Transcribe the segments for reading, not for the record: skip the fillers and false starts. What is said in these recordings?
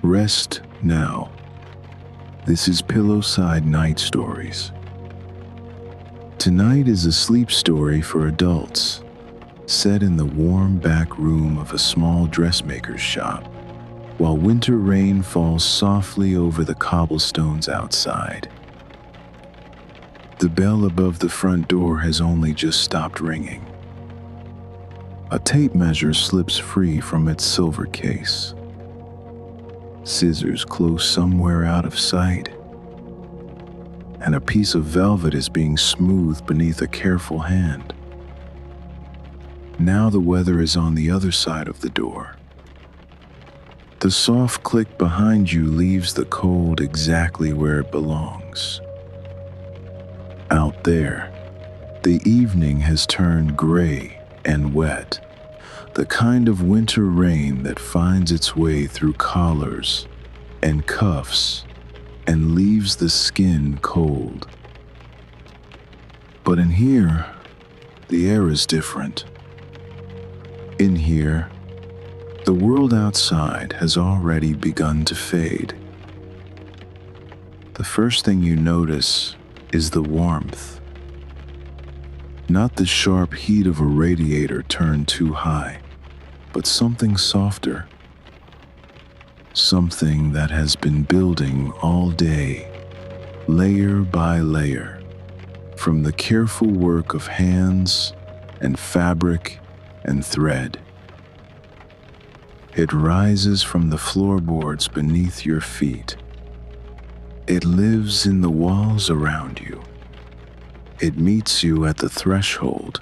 Rest now. This is Pillowside Night Stories. Tonight is a sleep story for adults, set in the warm back room of a small dressmaker's shop, while winter rain falls softly over the cobblestones outside. The bell above the front door has only just stopped ringing. A tape measure slips free from its silver case. Scissors close somewhere out of sight, and a piece of velvet is being smoothed beneath a careful hand. Now the weather is on the other side of the door. The soft click behind you leaves the cold exactly where it belongs. Out there, the evening has turned gray and wet, the kind of winter rain that finds its way through collars and cuffs and leaves the skin cold. But in here, the air is different. In here, the world outside has already begun to fade. The first thing you notice is the warmth. Not the sharp heat of a radiator turned too high, but something softer. Something that has been building all day, layer by layer, from the careful work of hands and fabric and thread. It rises from the floorboards beneath your feet. It lives in the walls around you. It meets you at the threshold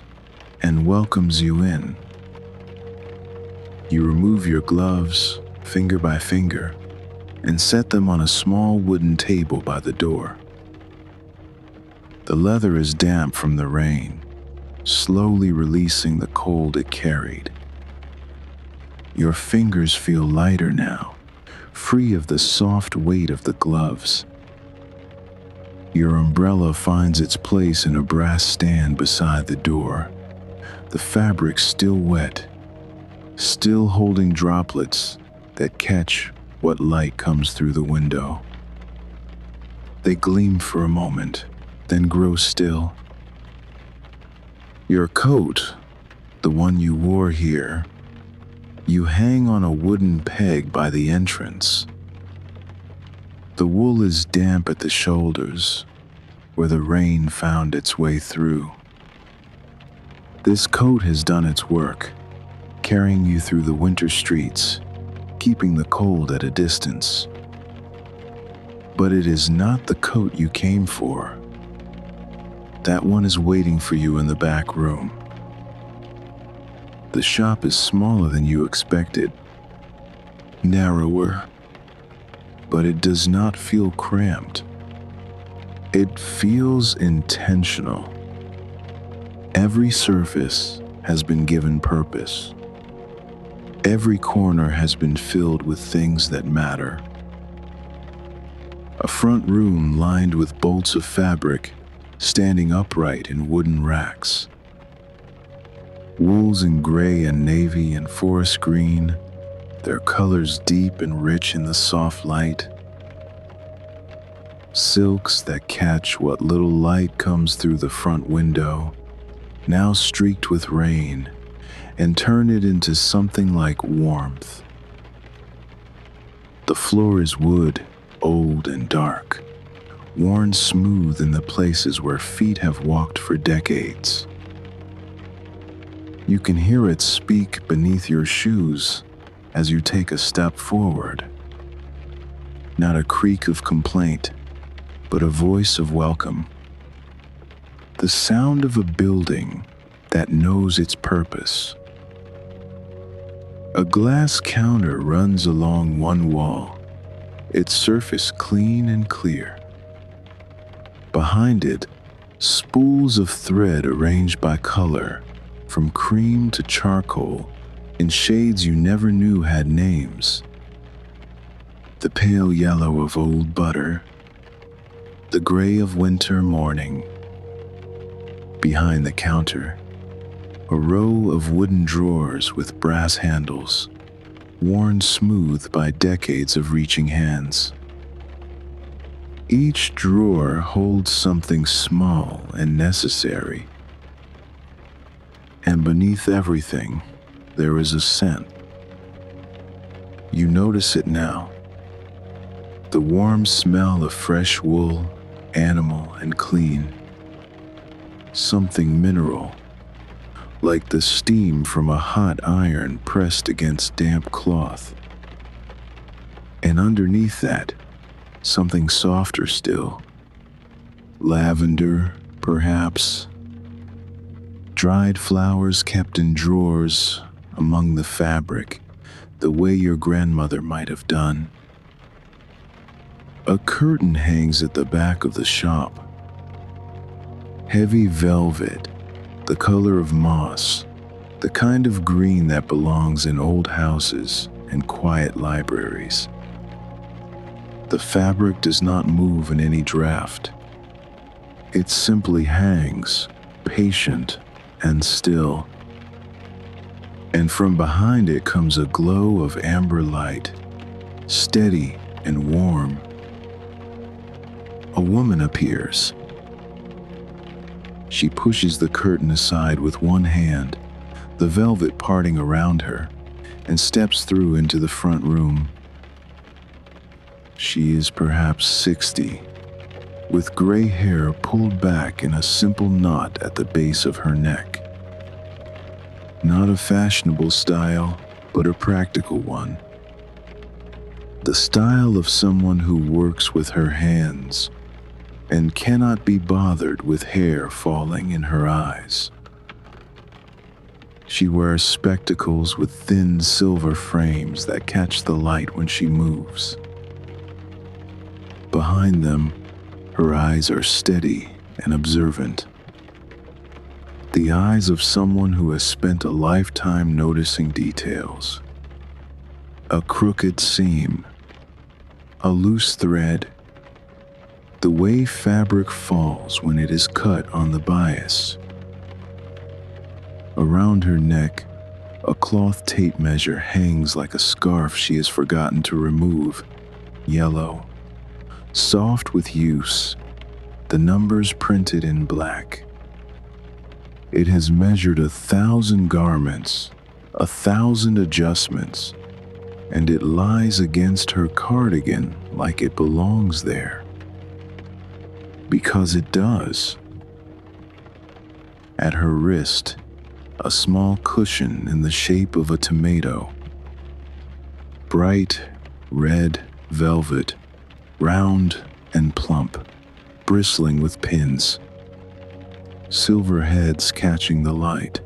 and welcomes you in. You remove your gloves, finger by finger, and set them on a small wooden table by the door. The leather is damp from the rain, slowly releasing the cold it carried. Your fingers feel lighter now, free of the soft weight of the gloves. Your umbrella finds its place in a brass stand beside the door, the fabric still wet, still holding droplets that catch what light comes through the window. They gleam for a moment, then grow still. Your coat, the one you wore here, you hang on a wooden peg by the entrance. The wool is damp at the shoulders, where the rain found its way through. This coat has done its work, carrying you through the winter streets, keeping the cold at a distance. But it is not the coat you came for. That one is waiting for you in the back room. The shop is smaller than you expected, narrower, but it does not feel cramped. It feels intentional. Every surface has been given purpose. Every corner has been filled with things that matter. A front room lined with bolts of fabric standing upright in wooden racks. Wools in gray and navy and forest green, their colors deep and rich in the soft light. Silks that catch what little light comes through the front window, now streaked with rain, and turn it into something like warmth. The floor is wood, old and dark, worn smooth in the places where feet have walked for decades. You can hear it speak beneath your shoes as you take a step forward. Not a creak of complaint, but a voice of welcome. The sound of a building that knows its purpose. A glass counter runs along one wall, its surface clean and clear. Behind it, spools of thread arranged by color, from cream to charcoal, in shades you never knew had names. The pale yellow of old butter, the gray of winter morning. Behind the counter, a row of wooden drawers with brass handles, worn smooth by decades of reaching hands. Each drawer holds something small and necessary, and beneath everything, there is a scent. You notice it now. The warm smell of fresh wool, animal and clean. Something mineral, like the steam from a hot iron pressed against damp cloth. And underneath that, something softer still. Lavender, perhaps. Dried flowers kept in drawers among the fabric, the way your grandmother might have done. A curtain hangs at the back of the shop. Heavy velvet, the color of moss, the kind of green that belongs in old houses and quiet libraries. The fabric does not move in any draft. It simply hangs, patient and still. And from behind it comes a glow of amber light, steady and warm. A woman appears. She pushes the curtain aside with one hand, the velvet parting around her, and steps through into the front room. She is perhaps 60, with gray hair pulled back in a simple knot at the base of her neck. Not a fashionable style, but a practical one. The style of someone who works with her hands and cannot be bothered with hair falling in her eyes. She wears spectacles with thin silver frames that catch the light when she moves. Behind them, her eyes are steady and observant. The eyes of someone who has spent a lifetime noticing details. A crooked seam, a loose thread, the way fabric falls when it is cut on the bias. Around her neck, a cloth tape measure hangs like a scarf she has forgotten to remove, yellow, soft with use, the numbers printed in black. It has measured 1,000 garments, 1,000 adjustments, and it lies against her cardigan like it belongs there. Because it does. At her wrist, a small cushion in the shape of a tomato. Bright red velvet, round and plump, bristling with pins. Silver heads catching the light.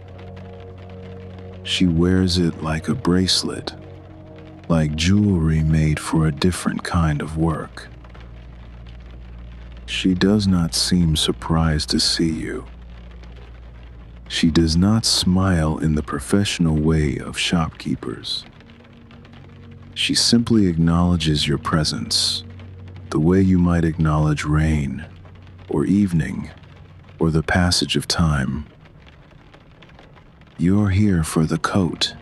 She wears it like a bracelet, like jewelry made for a different kind of work. She does not seem surprised to see you. She does not smile in the professional way of shopkeepers. She simply acknowledges your presence, the way you might acknowledge rain, or evening, or the passage of time. You're here for the coat.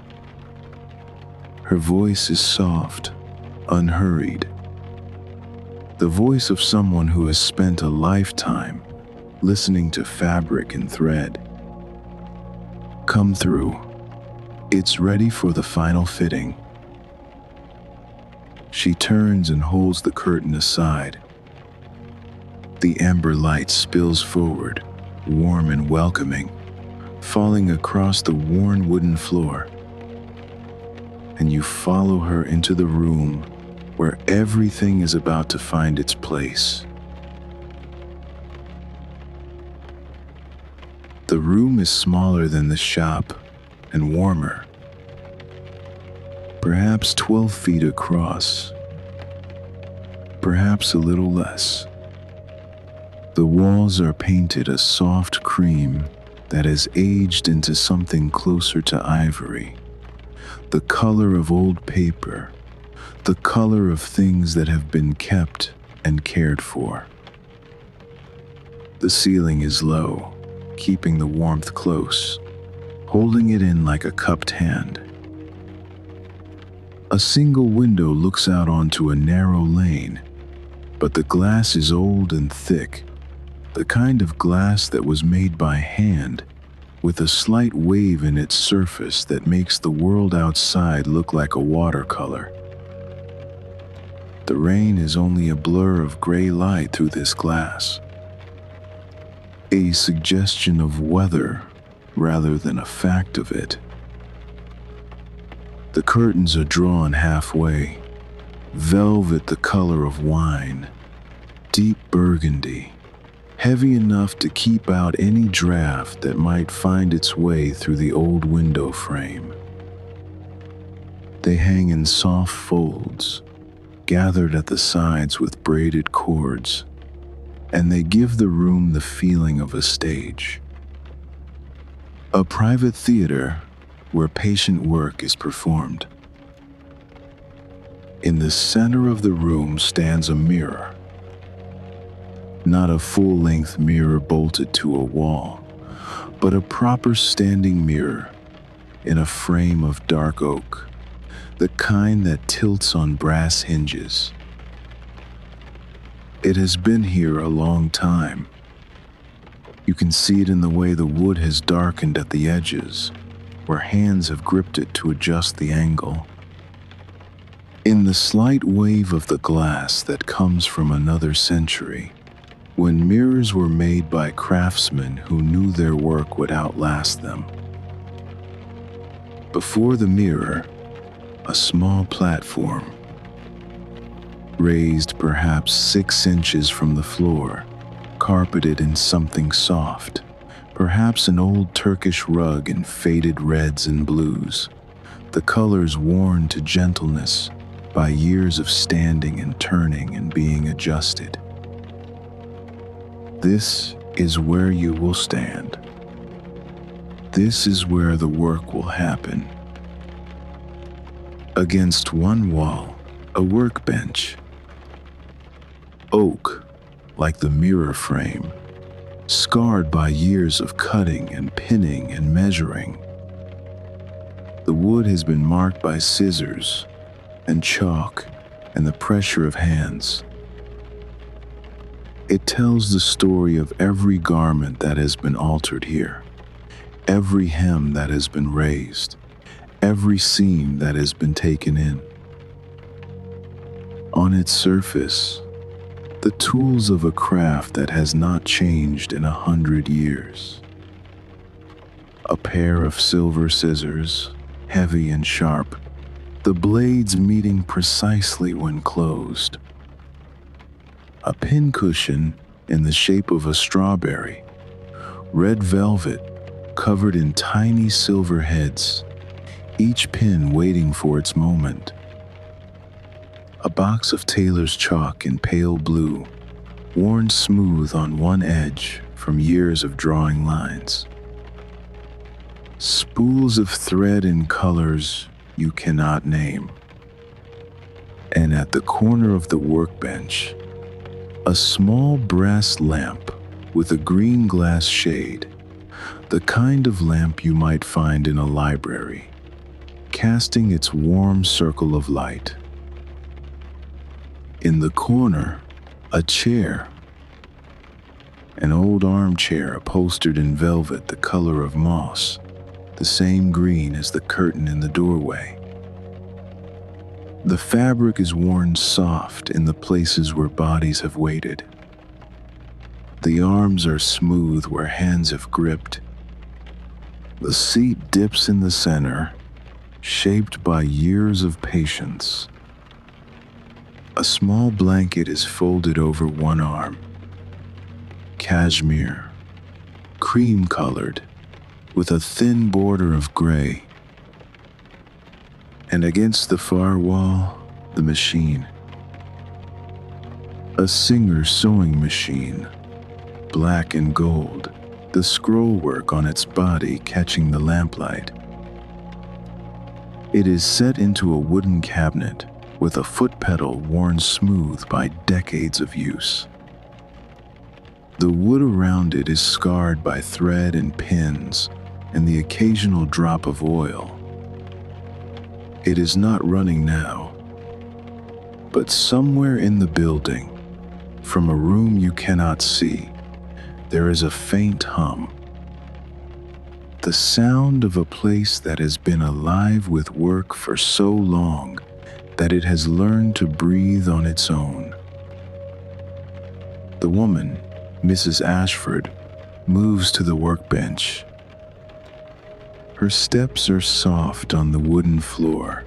Her voice is soft, unhurried. The voice of someone who has spent a lifetime listening to fabric and thread. Come through. It's ready for the final fitting. She turns and holds the curtain aside. The amber light spills forward, warm and welcoming, falling across the worn wooden floor. And you follow her into the room where everything is about to find its place. The room is smaller than the shop and warmer, perhaps 12 feet across, perhaps a little less. The walls are painted a soft cream that has aged into something closer to ivory, the color of old paper, the color of things that have been kept and cared for. The ceiling is low, keeping the warmth close, holding it in like a cupped hand. A single window looks out onto a narrow lane, but the glass is old and thick, the kind of glass that was made by hand, with a slight wave in its surface that makes the world outside look like a watercolor. The rain is only a blur of gray light through this glass, a suggestion of weather rather than a fact of it. The curtains are drawn halfway, velvet the color of wine, deep burgundy, heavy enough to keep out any draft that might find its way through the old window frame. They hang in soft folds, gathered at the sides with braided cords, and they give the room the feeling of a stage. A private theater where patient work is performed. In the center of the room stands a mirror. Not a full-length mirror bolted to a wall, but a proper standing mirror in a frame of dark oak, the kind that tilts on brass hinges. It has been here a long time. You can see it in the way the wood has darkened at the edges, where hands have gripped it to adjust the angle. In the slight wave of the glass that comes from another century, when mirrors were made by craftsmen who knew their work would outlast them. Before the mirror, a small platform, raised perhaps 6 inches from the floor, carpeted in something soft, perhaps an old Turkish rug in faded reds and blues, the colors worn to gentleness by years of standing and turning and being adjusted. This is where you will stand. This is where the work will happen. Against one wall, a workbench. Oak, like the mirror frame, scarred by years of cutting and pinning and measuring. The wood has been marked by scissors and chalk and the pressure of hands. It tells the story of every garment that has been altered here, every hem that has been raised, every seam that has been taken in. On its surface, the tools of a craft that has not changed in 100 years. A pair of silver scissors, heavy and sharp, the blades meeting precisely when closed. A pincushion in the shape of a strawberry, red velvet covered in tiny silver heads, each pin waiting for its moment. A box of tailor's chalk in pale blue, worn smooth on one edge from years of drawing lines. Spools of thread in colors you cannot name. And at the corner of the workbench, a small brass lamp with a green glass shade, the kind of lamp you might find in a library, casting its warm circle of light. In the corner, a chair, an old armchair upholstered in velvet the color of moss, the same green as the curtain in the doorway. The fabric is worn soft in the places where bodies have waited. The arms are smooth where hands have gripped. The seat dips in the center, shaped by years of patience. A small blanket is folded over one arm. Cashmere, cream-colored, with a thin border of gray. And against the far wall, the machine. A Singer sewing machine, black and gold, the scrollwork on its body catching the lamplight. It is set into a wooden cabinet with a foot pedal worn smooth by decades of use. The wood around it is scarred by thread and pins and the occasional drop of oil. It is not running now, but somewhere in the building, from a room you cannot see, there is a faint hum. The sound of a place that has been alive with work for so long that it has learned to breathe on its own. The woman, Mrs. Ashford, moves to the workbench. Her steps are soft on the wooden floor.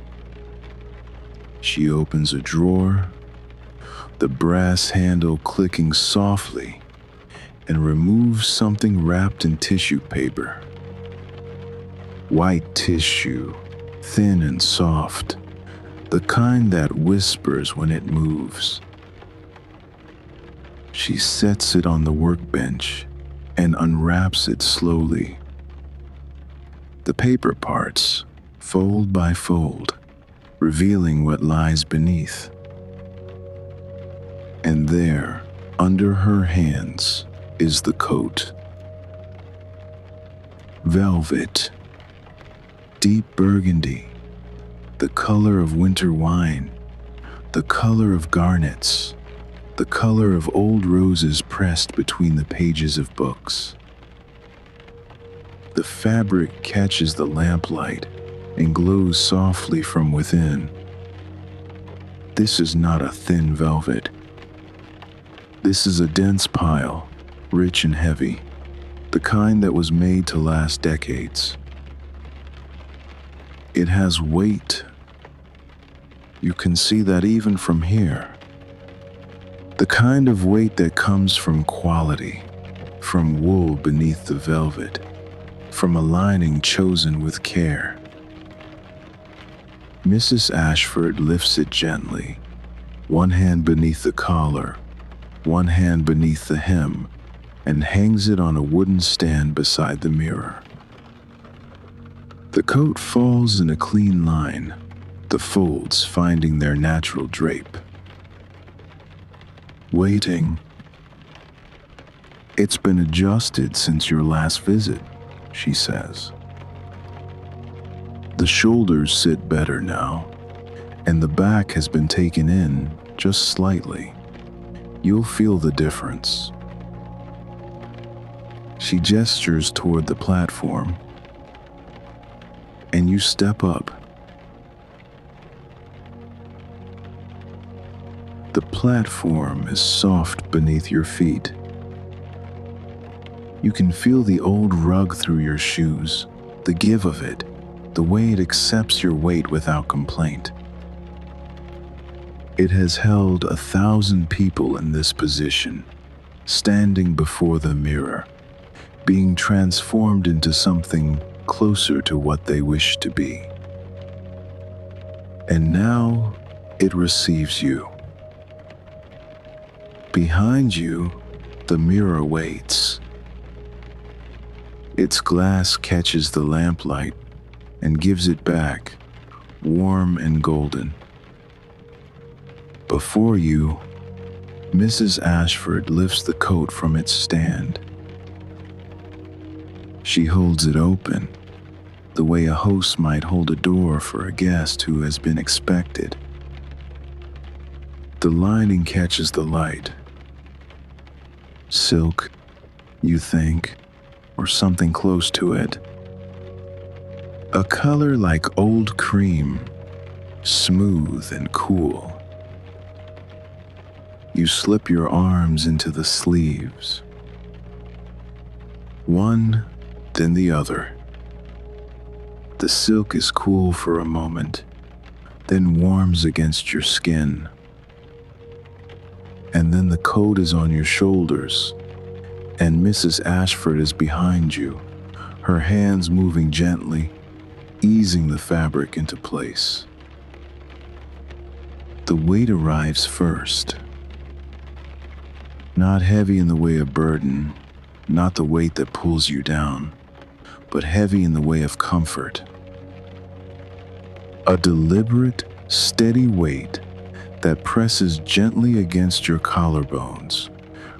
She opens a drawer, the brass handle clicking softly, and removes something wrapped in tissue paper. White tissue, thin and soft, the kind that whispers when it moves. She sets it on the workbench and unwraps it slowly. The paper parts, fold by fold, revealing what lies beneath. And there, under her hands, is the coat. Velvet, deep burgundy, the color of winter wine, the color of garnets, the color of old roses pressed between the pages of books. The fabric catches the lamplight and glows softly from within. This is not a thin velvet. This is a dense pile, rich and heavy, the kind that was made to last decades. It has weight. You can see that even from here. The kind of weight that comes from quality, from wool beneath the velvet, from a lining chosen with care. Mrs. Ashford lifts it gently, one hand beneath the collar, one hand beneath the hem, and hangs it on a wooden stand beside the mirror. The coat falls in a clean line, the folds finding their natural drape. Waiting. It's been adjusted since your last visit, she says. The shoulders sit better now, and the back has been taken in just slightly. You'll feel the difference. She gestures toward the platform, and you step up. The platform is soft beneath your feet. You can feel the old rug through your shoes, the give of it, the way it accepts your weight without complaint. It has held 1,000 people in this position, standing before the mirror, being transformed into something closer to what they wish to be. And now it receives you. Behind you, the mirror waits. Its glass catches the lamplight and gives it back, warm and golden. Before you, Mrs. Ashford lifts the coat from its stand. She holds it open, the way a host might hold a door for a guest who has been expected. The lining catches the light. Silk, you think, or something close to it. A color like old cream, smooth and cool. You slip your arms into the sleeves. One, then the other. The silk is cool for a moment, then warms against your skin. And then the coat is on your shoulders, and Mrs. Ashford is behind you, her hands moving gently, easing the fabric into place. The weight arrives first. Not heavy in the way of burden, not the weight that pulls you down, but heavy in the way of comfort. A deliberate, steady weight that presses gently against your collarbones,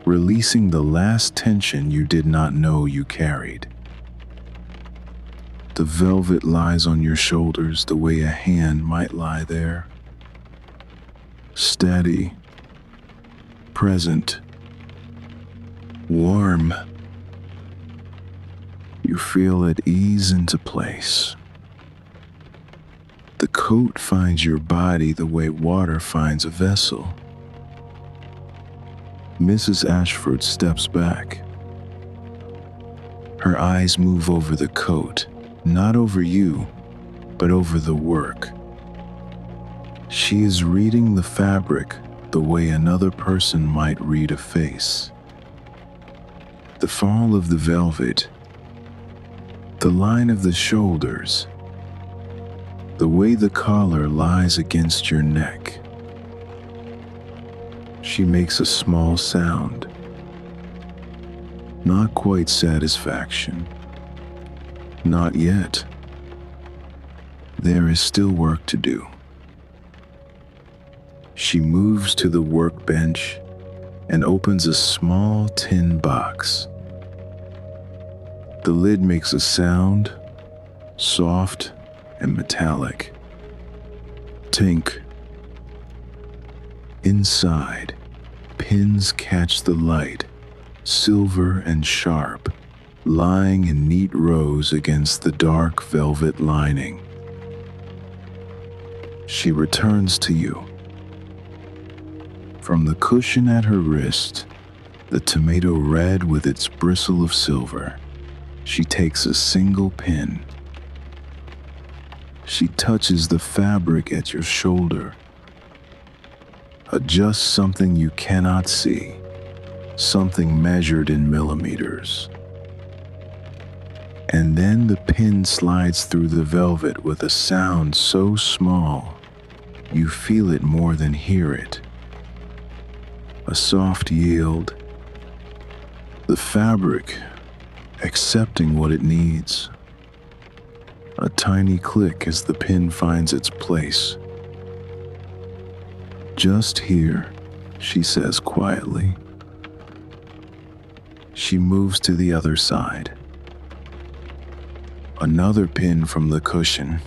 releasing the last tension you did not know you carried. The velvet lies on your shoulders the way a hand might lie there. Steady, present, warm. You feel at ease into place. The coat finds your body the way water finds a vessel. Mrs. Ashford steps back. Her eyes move over the coat, not over you, but over the work. She is reading the fabric the way another person might read a face. The fall of the velvet, the line of the shoulders, the way the collar lies against your neck. She makes a small sound. Not quite satisfaction. Not yet. There is still work to do. She moves to the workbench and opens a small tin box. The lid makes a sound, soft and metallic. Tink. Inside, pins catch the light, silver and sharp, lying in neat rows against the dark velvet lining. She returns to you. From the cushion at her wrist, the tomato red with its bristle of silver, she takes a single pin. She touches the fabric at your shoulder. Adjusts something you cannot see, something measured in millimeters. And then the pin slides through the velvet with a sound so small, you feel it more than hear it. A soft yield, the fabric accepting what it needs. A tiny click as the pin finds its place. Just here, she says quietly. She moves to the other side. Another pin from the cushion.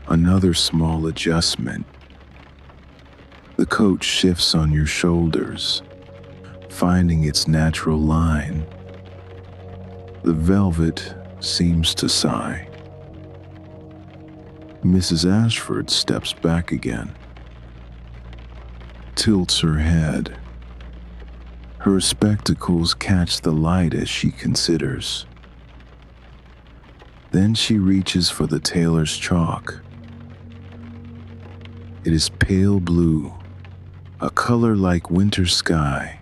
Another small adjustment. The coat shifts on your shoulders, finding its natural line. The velvet seems to sigh. Mrs. Ashford steps back again, tilts her head. Her spectacles catch the light as she considers. Then she reaches for the tailor's chalk. It is pale blue, a color like winter sky,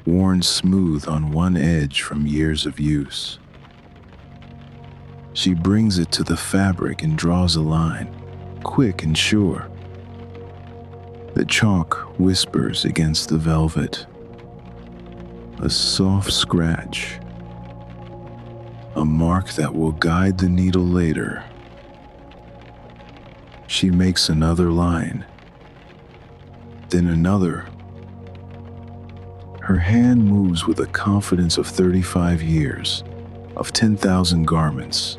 worn smooth on one edge from years of use. She brings it to the fabric and draws a line, quick and sure. The chalk whispers against the velvet. A soft scratch. A mark that will guide the needle later. She makes another line, then another. Her hand moves with the confidence of 35 years, of 10,000 garments,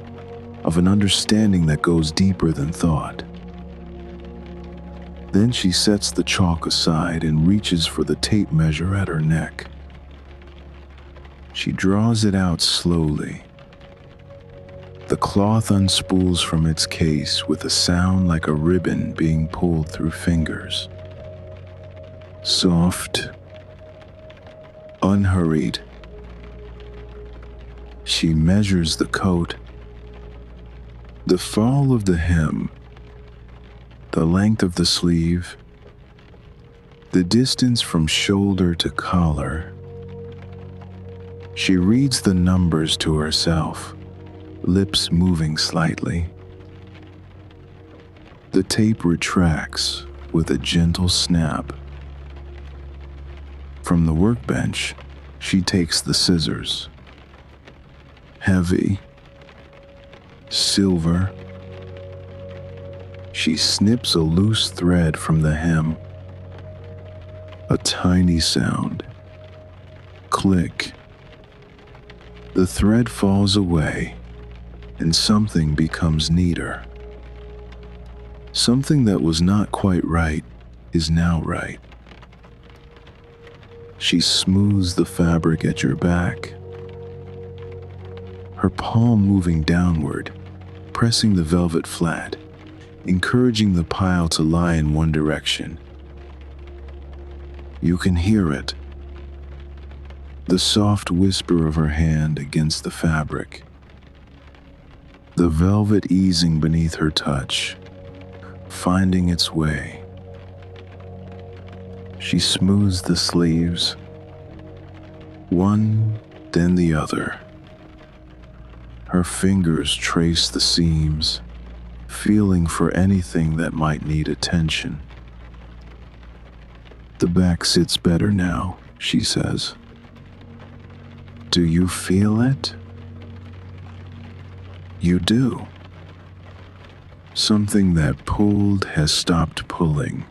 of an understanding that goes deeper than thought. Then she sets the chalk aside and reaches for the tape measure at her neck. She draws it out slowly. The cloth unspools from its case with a sound like a ribbon being pulled through fingers. Soft, unhurried. She measures the coat, the fall of the hem, the length of the sleeve, the distance from shoulder to collar. She reads the numbers to herself, lips moving slightly. The tape retracts with a gentle snap. From the workbench, she takes the scissors. Heavy, silver. She snips a loose thread from the hem. A tiny sound. Click. The thread falls away, and something becomes neater. Something that was not quite right is now right. She smooths the fabric at your back, her palm moving downward, pressing the velvet flat, encouraging the pile to lie in one direction. You can hear it, the soft whisper of her hand against the fabric, the velvet easing beneath her touch, finding its way. She smooths the sleeves, one, then the other. Her fingers trace the seams, feeling for anything that might need attention. The back sits better now, she says. Do you feel it? You do. Something that pulled has stopped pulling.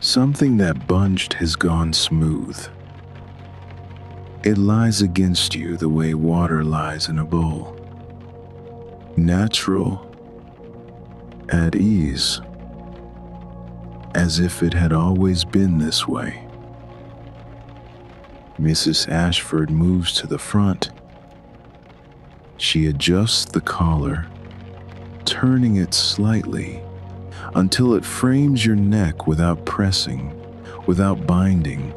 Something that bunched has gone smooth. It lies against you the way water lies in a bowl. Natural, at ease, as if it had always been this way. Mrs. Ashford moves to the front. She adjusts the collar, turning it slightly until it frames your neck without pressing, without binding.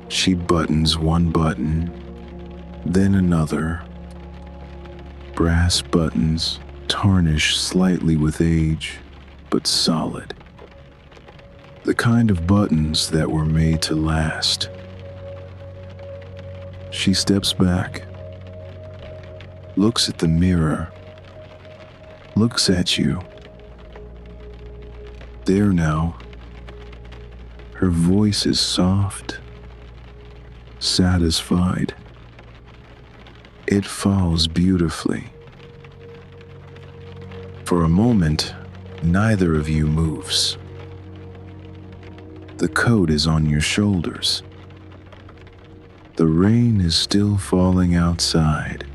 She buttons one button, then another. Brass buttons, tarnished slightly with age, but solid. The kind of buttons that were made to last. She steps back, looks at the mirror, looks at you. There now. Her voice is soft, satisfied. It falls beautifully. For a moment, neither of you moves. The coat is on your shoulders. The rain is still falling outside,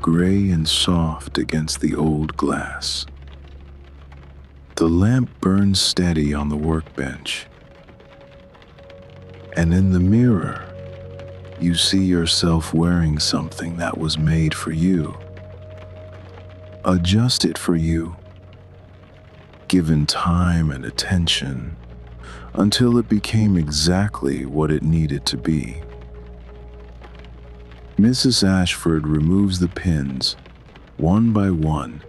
gray and soft against the old glass. The lamp burns steady on the workbench. And in the mirror, you see yourself wearing something that was made for you, adjusted for you, given time and attention until it became exactly what it needed to be. Mrs. Ashford removes the pins, one by one,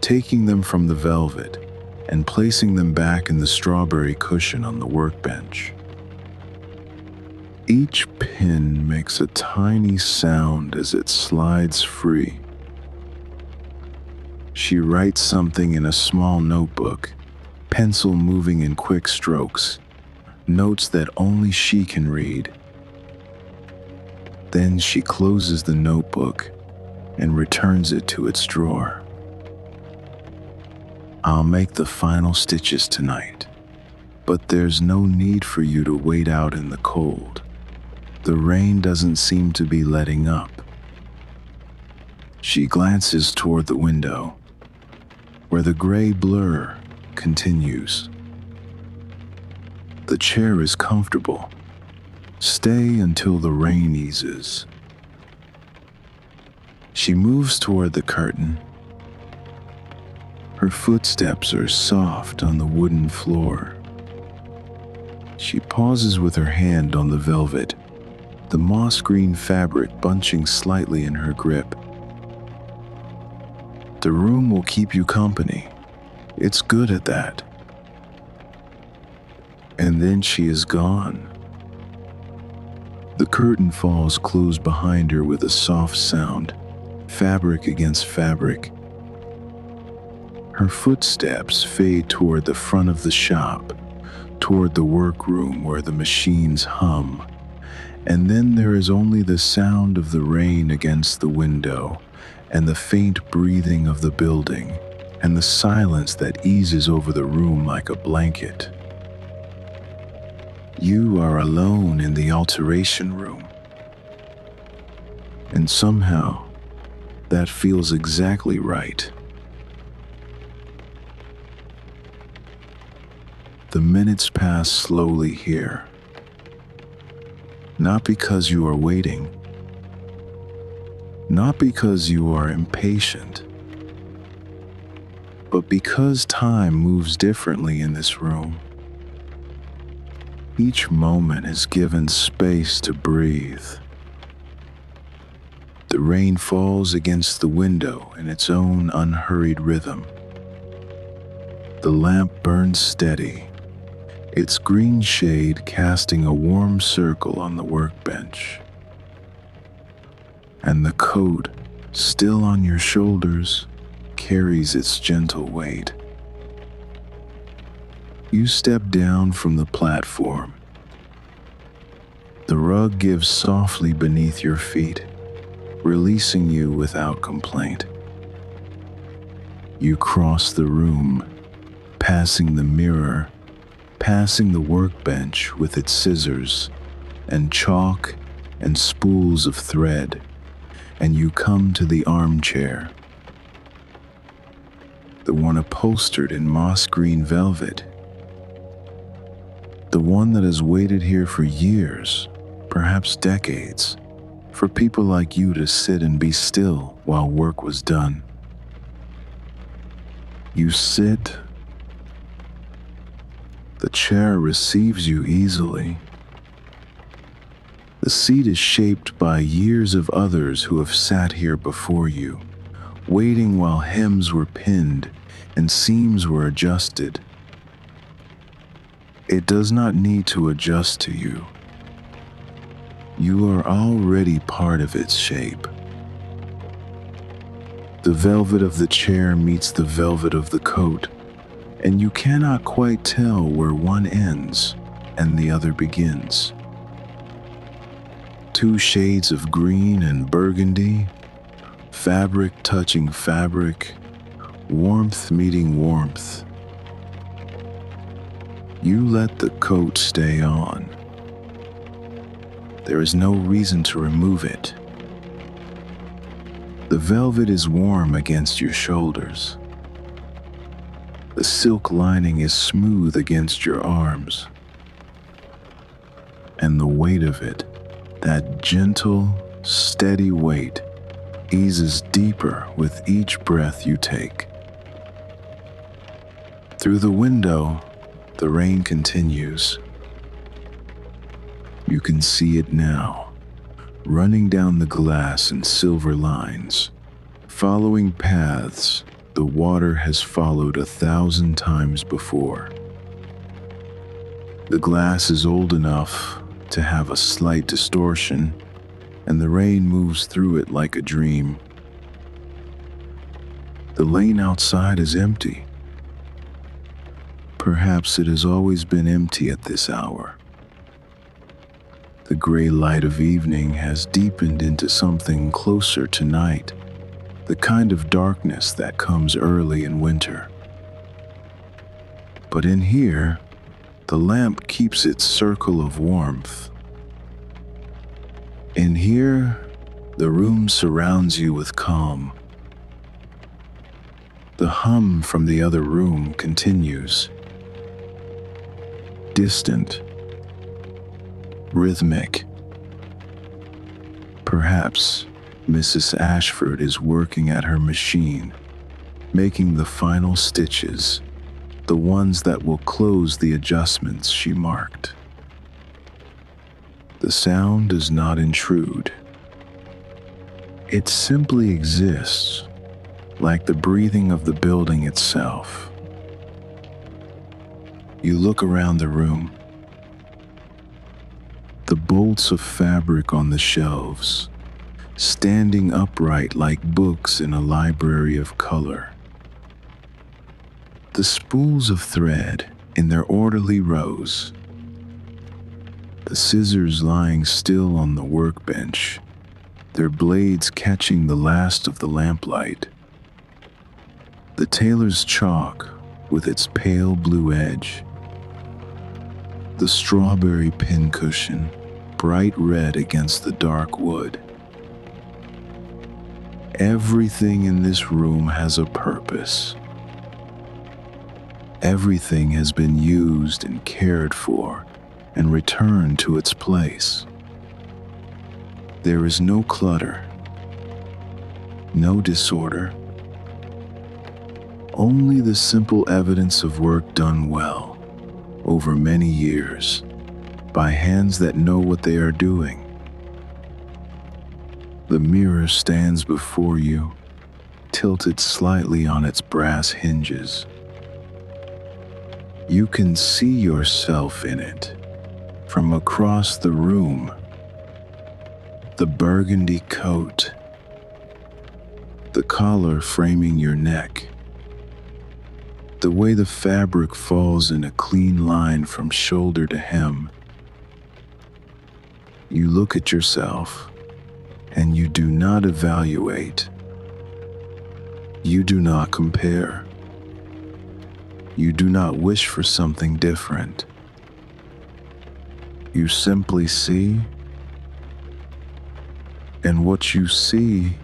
taking them from the velvet and placing them back in the strawberry cushion on the workbench. Each pin makes a tiny sound as it slides free. She writes something in a small notebook, pencil moving in quick strokes, notes that only she can read. Then she closes the notebook and returns it to its drawer. I'll make the final stitches tonight, but there's no need for you to wait out in the cold. The rain doesn't seem to be letting up. She glances toward the window, where the gray blur continues. The chair is comfortable. Stay until the rain eases. She moves toward the curtain. Her footsteps are soft on the wooden floor. She pauses with her hand on the velvet, the moss green fabric bunching slightly in her grip. The room will keep you company. It's good at that. And then she is gone. The curtain falls closed behind her with a soft sound, fabric against fabric. Her footsteps fade toward the front of the shop, toward the workroom where the machines hum. And then there is only the sound of the rain against the window, and the faint breathing of the building, and the silence that eases over the room like a blanket. You are alone in the alteration room. And somehow, that feels exactly right. The minutes pass slowly here, not because you are waiting, not because you are impatient, but because time moves differently in this room. Each moment is given space to breathe. The rain falls against the window in its own unhurried rhythm. The lamp burns steady, its green shade casting a warm circle on the workbench. And the coat, still on your shoulders, carries its gentle weight. You step down from the platform. The rug gives softly beneath your feet, releasing you without complaint. You cross the room, passing the mirror, passing the workbench with its scissors and chalk and spools of thread, and you come to the armchair, the one upholstered in moss green velvet, the one that has waited here for years, perhaps decades, for people like you to sit and be still while work was done. You sit. The chair receives you easily. The seat is shaped by years of others who have sat here before you, waiting while hems were pinned and seams were adjusted. It does not need to adjust to you. You are already part of its shape. The velvet of the chair meets the velvet of the coat, and you cannot quite tell where one ends and the other begins. Two shades of green and burgundy, fabric touching fabric, warmth meeting warmth. You let the coat stay on. There is no reason to remove it. The velvet is warm against your shoulders. The silk lining is smooth against your arms. And the weight of it, that gentle, steady weight, eases deeper with each breath you take. Through the window, the rain continues. You can see it now, running down the glass in silver lines, following paths the water has followed 1,000 times before. The glass is old enough to have a slight distortion, and the rain moves through it like a dream. The lane outside is empty. Perhaps it has always been empty at this hour. The gray light of evening has deepened into something closer to night, the kind of darkness that comes early in winter. But in here, the lamp keeps its circle of warmth. In here, the room surrounds you with calm. The hum from the other room continues. Distant, rhythmic. Perhaps Mrs. Ashford is working at her machine, making the final stitches, the ones that will close the adjustments she marked. The sound does not intrude. It simply exists, like the breathing of the building itself. You look around the room. The bolts of fabric on the shelves, standing upright like books in a library of color. The spools of thread in their orderly rows. The scissors lying still on the workbench, their blades catching the last of the lamplight. The tailor's chalk with its pale blue edge. The strawberry pincushion, bright red against the dark wood. Everything in this room has a purpose. Everything has been used and cared for and returned to its place. There is no clutter, no disorder, only the simple evidence of work done well over many years by hands that know what they are doing. The mirror stands before you, tilted slightly on its brass hinges. You can see yourself in it from across the room. The burgundy coat, the collar framing your neck, the way the fabric falls in a clean line from shoulder to hem. You look at yourself and you do not evaluate. You do not compare. You do not wish for something different. You simply see, and what you see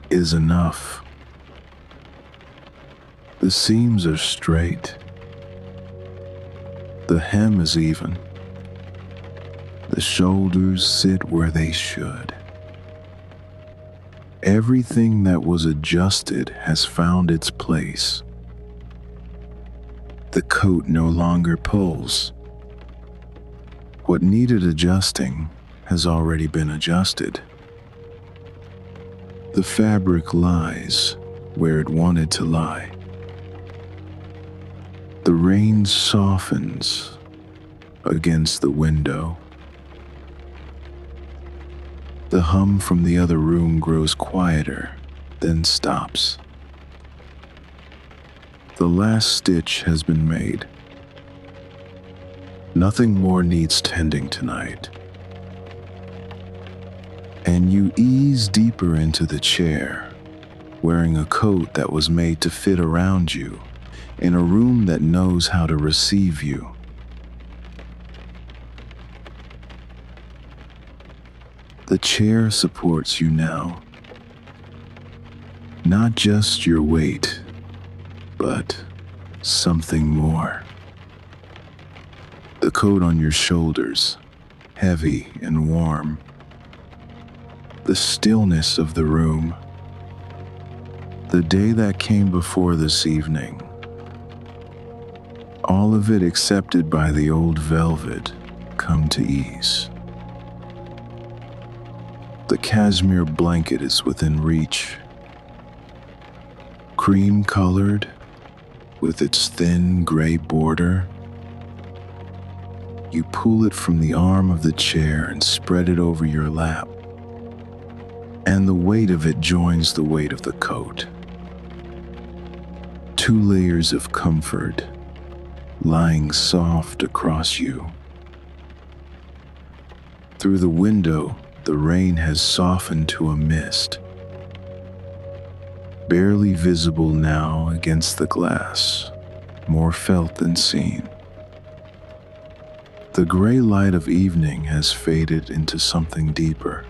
is enough. The seams are straight. The hem is even. The shoulders sit where they should. Everything that was adjusted has found its place. The coat no longer pulls. What needed adjusting has already been adjusted. The fabric lies where it wanted to lie. The rain softens against the window. The hum from the other room grows quieter, then stops. The last stitch has been made. Nothing more needs tending tonight. And you ease deeper into the chair, wearing a coat that was made to fit around you, in a room that knows how to receive you. The chair supports you now. Not just your weight, but something more. The coat on your shoulders, heavy and warm. The stillness of the room. The day that came before this evening. All of it accepted by the old velvet, come to ease. The cashmere blanket is within reach. Cream-colored, with its thin gray border. You pull it from the arm of the chair and spread it over your lap. And the weight of it joins the weight of the coat. 2 layers of comfort, lying soft across you. Through the window, the rain has softened to a mist, barely visible now against the glass, more felt than seen. The gray light of evening has faded into something deeper.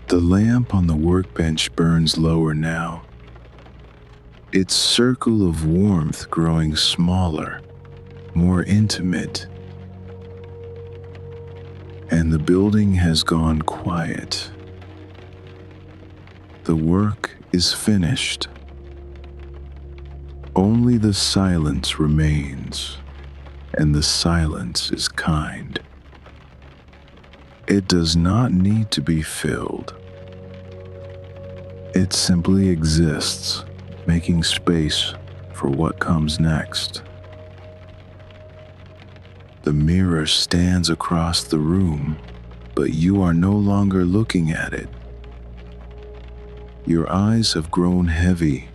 The lamp on the workbench burns lower now, its circle of warmth growing smaller, more intimate. And the building has gone quiet. The work is finished. Only the silence remains, and the silence is kind. It does not need to be filled. It simply exists, making space for what comes next. The mirror stands across the room, but you are no longer looking at it. Your eyes have grown heavy.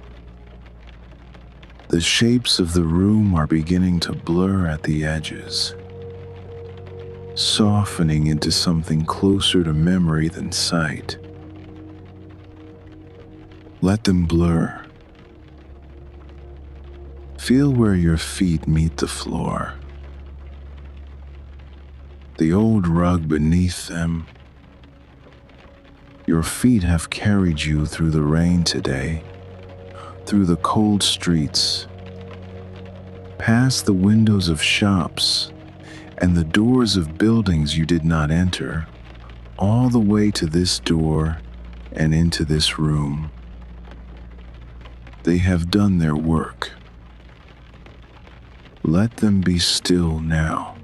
The shapes of the room are beginning to blur at the edges, softening into something closer to memory than sight. Let them blur. Feel where your feet meet the floor. The old rug beneath them, Your feet have carried you through the rain today, through the cold streets, past the windows of shops and the doors of buildings you did not enter, all the way to this door and into this room. They have done their work. Let them be still now.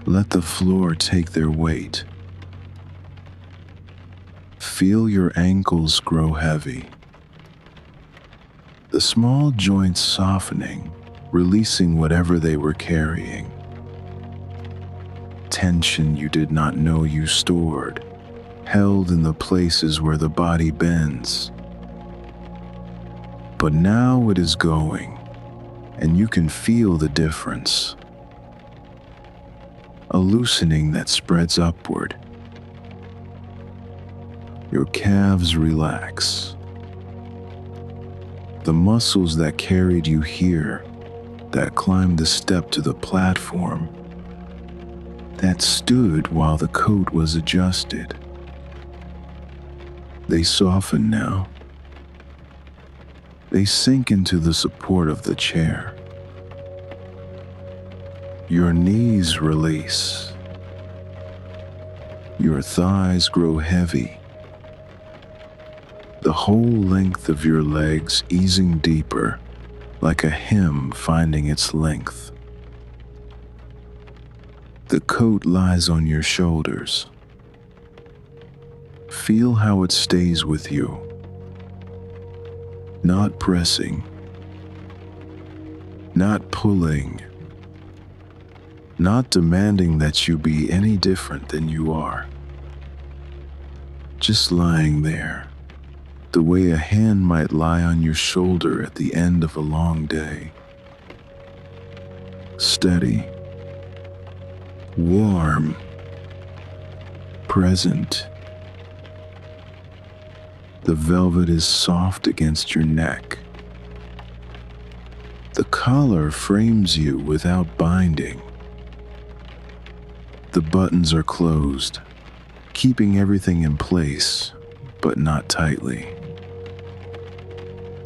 Let the floor take their weight. Feel your ankles grow heavy. The small joints softening, releasing whatever they were carrying. Tension you did not know you stored, held in the places where the body bends. But now it is going, and you can feel the difference. A loosening that spreads upward. Your calves relax. The muscles that carried you here, that climbed the step to the platform, that stood while the coat was adjusted. They soften now. They sink into the support of the chair. Your knees release. Your thighs grow heavy. The whole length of your legs easing deeper, like a hymn finding its length. The coat lies on your shoulders. Feel how it stays with you. Not pressing, not pulling, not demanding that you be any different than you are. Just lying there, the way a hand might lie on your shoulder at the end of a long day. Steady, warm, present. The velvet is soft against your neck. The collar frames you without binding. The buttons are closed, keeping everything in place, but not tightly.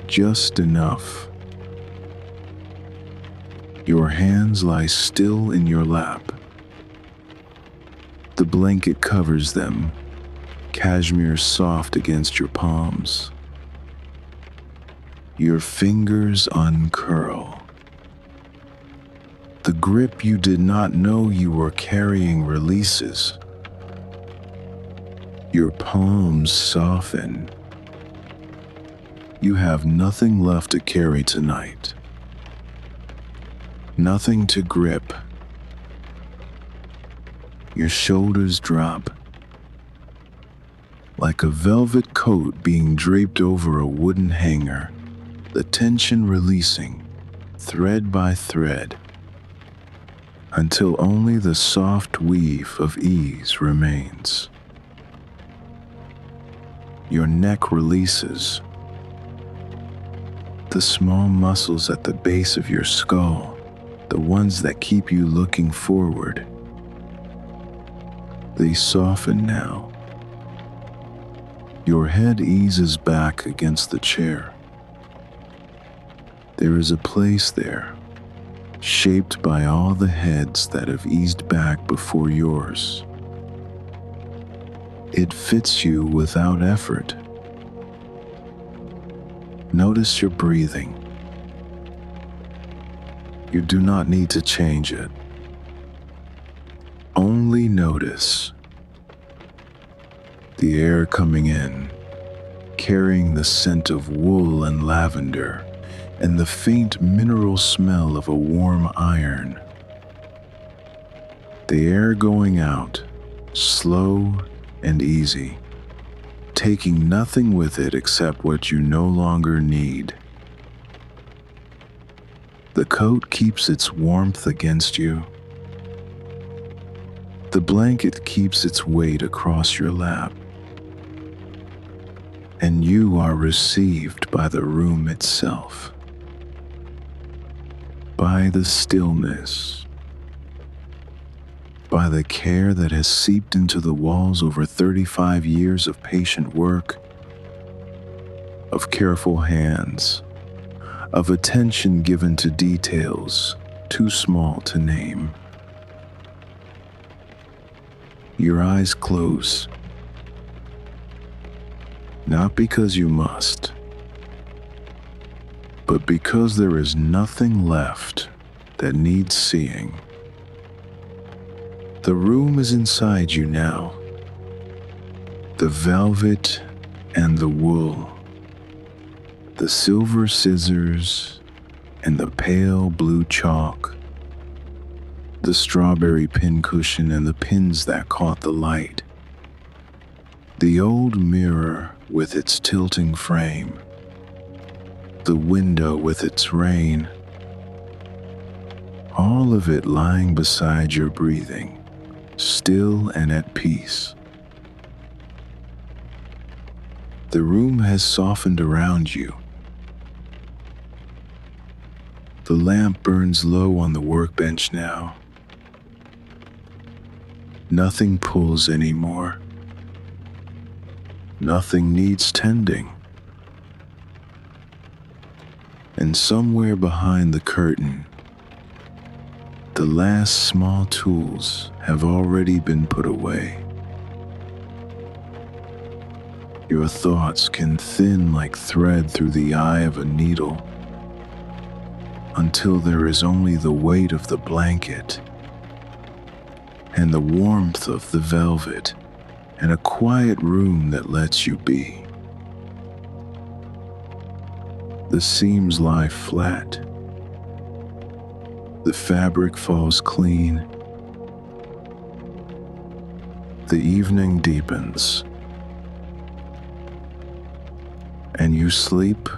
Just enough. Your hands lie still in your lap. The blanket covers them, cashmere soft against your palms. Your fingers uncurl. The grip you did not know you were carrying releases. Your palms soften. You have nothing left to carry tonight. Nothing to grip. Your shoulders drop. Like a velvet coat being draped over a wooden hanger, the tension releasing, thread by thread, until only the soft weave of ease remains. Your neck releases. The small muscles at the base of your skull, the ones that keep you looking forward, they soften now. Your head eases back against the chair. There is a place there, shaped by all the heads that have eased back before yours. It fits you without effort. Notice your breathing. You do not need to change it. Only notice the air coming in, carrying the scent of wool and lavender, and the faint mineral smell of a warm iron. The air going out, slow and easy, taking nothing with it except what you no longer need. The coat keeps its warmth against you. The blanket keeps its weight across your lap. And you are received by the room itself, by the stillness, by the care that has seeped into the walls over 35 years of patient work, of careful hands, of attention given to details too small to name. Your eyes close, not because you must, but because there is nothing left that needs seeing. The room is inside you now. The velvet and the wool, the silver scissors and the pale blue chalk, the strawberry pincushion and the pins that caught the light, the old mirror with its tilting frame, the window with its rain, all of it lying beside your breathing, still and at peace. The room has softened around you. The lamp burns low on the workbench now. Nothing pulls anymore. Nothing needs tending. And somewhere behind the curtain, the last small tools have already been put away. Your thoughts can thin like thread through the eye of a needle until there is only the weight of the blanket and the warmth of the velvet and a quiet room that lets you be. The seams lie flat. The fabric falls clean. The evening deepens, and you sleep